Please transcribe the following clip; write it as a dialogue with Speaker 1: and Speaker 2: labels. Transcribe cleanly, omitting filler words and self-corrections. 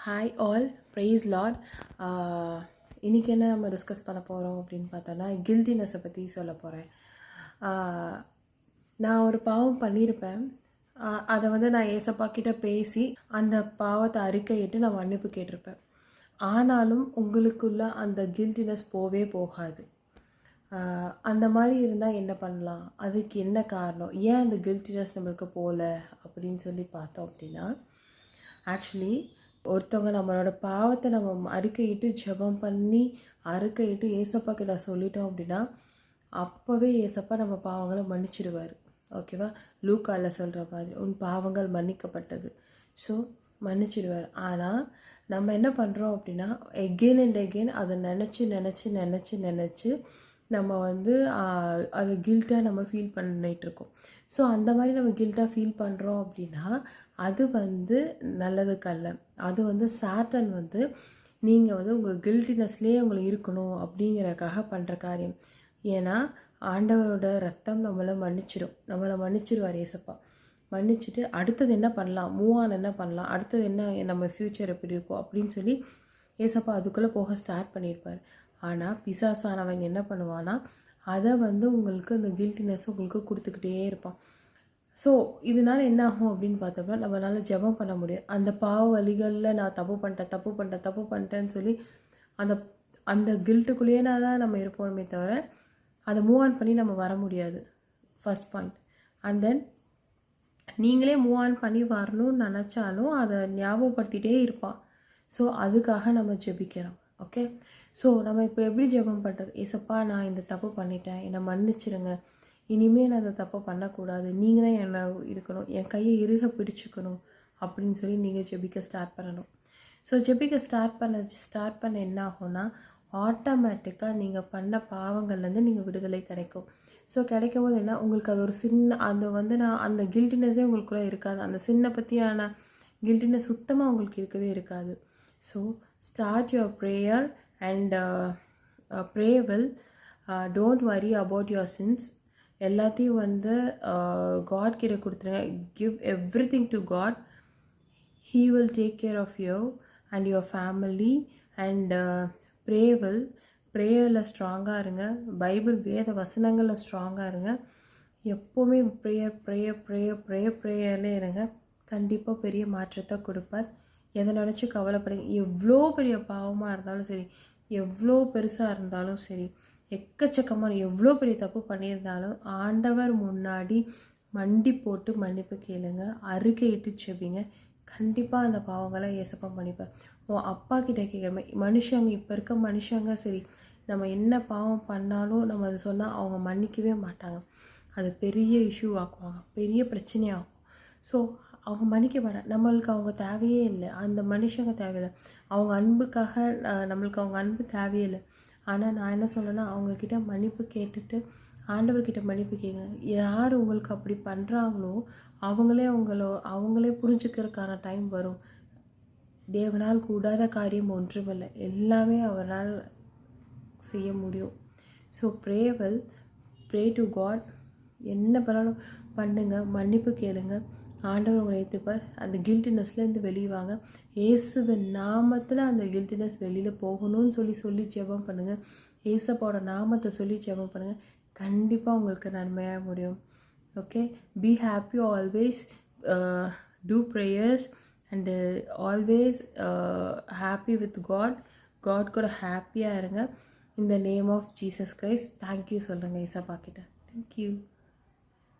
Speaker 1: Hi all, price Lord. இன்றைக்கி என்ன நம்ம டிஸ்கஸ் பண்ண போகிறோம் அப்படின்னு பார்த்தோன்னா, கில்ட்டினஸை பற்றி சொல்ல போகிறேன். நான் ஒரு பாவம் பண்ணியிருப்பேன். அதை நான் ஏசப்பா கிட்ட பேசி அந்த பாவத்தை அறிக்கையிட்டு நான் மன்னிப்பு கேட்டிருப்பேன். ஆனாலும் உங்களுக்குள்ள அந்த கில்ட்டினஸ் போகாது. அந்த மாதிரி இருந்தால் என்ன பண்ணலாம்? அதுக்கு என்ன காரணம்? ஏன் அந்த கில்ட்டினஸ் நம்மளுக்கு போகல அப்படின்னு சொல்லி பார்த்தோம் அப்படின்னா, ஆக்சுவலி ஒருத்தவங்க நம்மளோட பாவத்தை நம்ம அறிக்கையிட்டு ஜெபம் பண்ணி அறிக்கையிட்டு ஏசப்பா கிட்ட சொல்லிட்டோம் அப்படின்னா, அப்போவே ஏசப்பா நம்ம பாவங்களை மன்னிச்சிடுவார். ஓகேவா? லூக்காவில் சொல்கிற மாதிரி உன் பாவங்கள் மன்னிக்கப்பட்டது. ஸோ மன்னிச்சிடுவார். ஆனால் நம்ம என்ன பண்ணுறோம் அப்படின்னா, எகெயின் அண்ட் எகெயின் அதை நினச்சி நம்ம அது கில்ட்டாக நம்ம ஃபீல் பண்ணிகிட்ருக்கோம். ஸோ அந்த மாதிரி நம்ம கில்ட்டாக ஃபீல் பண்ணுறோம் அப்படின்னா, அது நல்லதுக்கல்ல. அது சாட்டன் நீங்கள் உங்கள் கில்ட்டினஸ்லேயே உங்களை இருக்கணும் அப்படிங்கிறக்காக பண்ணுற காரியம். ஏன்னா ஆண்டவரோட ரத்தம் நம்மளை மன்னிச்சிடுவார் ஏசப்பா. மன்னிச்சுட்டு அடுத்தது என்ன பண்ணலாம், என்ன பண்ணலாம், அடுத்தது என்ன, நம்ம ஃப்யூச்சர் எப்படி இருக்கும் அப்படின்னு சொல்லி ஏசப்பா அதுக்குள்ளே போக ஸ்டார்ட் பண்ணியிருப்பார். ஆனால் பிசாசானவன் என்ன பண்ணுவான்னா, அதை உங்களுக்கு அந்த கில்ட்டினஸ் உங்களுக்கு கொடுத்துக்கிட்டே இருப்பான். ஸோ இதனால் என்ன ஆகும் அப்படின்னு பார்த்தோம்னா, நம்மளால் ஜெபம் பண்ண முடியாது. அந்த பாவ வழிகளில் நான் தப்பு பண்ணிட்டேன்னு சொல்லி அந்த அந்த கில்ட்டுக்குள்ளேயே தான் நம்ம இருப்போமே தவிர அதை மூவ் ஆன் பண்ணி நம்ம வர முடியாது. First point. அண்ட் தென் நீங்களே மூவ் ஆன் பண்ணி வரணும்னு நினச்சாலும் அதை ஞாபகப்படுத்திகிட்டே இருப்பான். ஸோ அதுக்காக நம்ம ஜெபிக்கிறோம். ஓகே? ஸோ நம்ம இப்போ எப்படி ஜெபம் பண்ணுறது? ஏசப்பா, நான் இந்த தப்பு பண்ணிட்டேன், என்னை மன்னிச்சிடுங்க, இனிமேல் நான் அந்த தப்பை பண்ணக்கூடாது, நீங்கள் தான் என்னை இருக்கணும், என் கையை இறுக பிடிச்சிக்கணும் அப்படின்னு சொல்லி நீங்கள் ஜெபிக்க ஸ்டார்ட் பண்ணணும். ஸோ ஜெபிக்க ஸ்டார்ட் பண்ண என்ன ஆகும்னா, ஆட்டோமேட்டிக்காக நீங்கள் பண்ண பாவங்கள்லேருந்து நீங்கள் விடுதலை கிடைக்கும். ஸோ கிடைக்கும் போது என்ன, உங்களுக்கு அது ஒரு சின்ன நான் அந்த கில்ட்டினஸே உங்களுக்குள்ளே இருக்காது. அந்த சின்ன பற்றியான கில்ட்டினஸ் சுத்தமாக உங்களுக்கு இருக்கவே இருக்காது. So start your prayer and pray well. Don't worry about your sins. எல்லாத்தையும் காட் கிட்ட கொடுத்துருங்க. Give everything to God. He will take care of you and your family. And pray well. ப்ரேயரில் ஸ்ட்ராங்காக இருங்க. பைபிள் வேத வசனங்களில் ஸ்ட்ராங்காக இருங்க. எப்போவுமே ப்ரேயர்லேயே இருங்க. கண்டிப்பாக பெரிய மாற்றத்தை கொடுப்பார். எதை நினச்சி கவலைப்படுங்க. எவ்வளோ பெரிய பாவமாக இருந்தாலும் சரி, எவ்வளோ பெருசாக இருந்தாலும் சரி, எக்கச்சக்கமான எவ்வளோ பெரிய தப்பு பண்ணியிருந்தாலும் ஆண்டவர் முன்னாடி மண்டி போட்டு மன்னிப்பு கேளுங்க, அறிக்கையிட்டு செபிங்க. கண்டிப்பாக அந்த பாவங்களை ஏசப்பா மன்னிப்பார். அப்பா கிட்ட கேட்குற மனுஷங்க, இப்போ இருக்க மனுஷங்க சரி, நம்ம என்ன பாவம் பண்ணாலும் நம்ம அதை சொன்னால் அவங்க மன்னிக்கவே மாட்டாங்க. அது பெரிய இஷ்யூ ஆக்குவாங்க, பெரிய பிரச்சனையாகும். ஸோ அவங்க மன்னிக்க மாட்டாங்க. நம்மளுக்கு அவங்க தேவையே இல்லை. அந்த மனுஷங்க தேவையில்லை. அவங்க அன்புக்காக நம்மளுக்கு அவங்க அன்பு தேவையில்லை. ஆனால் நான் என்ன சொல்கிறேன்னா, அவங்கக்கிட்ட மன்னிப்பு கேட்டுட்டு ஆண்டவர்கிட்ட மன்னிப்பு கேட்குங்க. யார் உங்களுக்கு அப்படி பண்ணுறாங்களோ அவங்களே புரிஞ்சுக்கிறதுக்கான டைம் வரும். தேவனால் கூடாத காரியம் ஒன்றுமில்லை. எல்லாமே அவரால் செய்ய முடியும். So pray to God. என்ன பண்ணாலும் பண்ணுங்கள், மன்னிப்பு கேளுங்க. ஆண்டவர் உங்களை ஏற்றுப்பார். அந்த கில்ட்டினஸ்லேருந்து வெளியே வாங்க. இயேசுவின் நாமத்தில் அந்த கில்ட்டினஸ் வெளியில் போகணும்னு சொல்லி ஜெபம் பண்ணுங்கள். ஏசப்பாவோட நாமத்தை சொல்லி ஜெபம் பண்ணுங்கள். கண்டிப்பாக உங்களுக்கு நன்மையாக முடியும். Okay? Be happy always. Do prayers and always happy with God. God கூட ஹாப்பியாக இருங்க. In the name of Jesus Christ. Thank you சொல்லுங்கள் ஏசப்பா கிட்ட. தேங்க்யூ.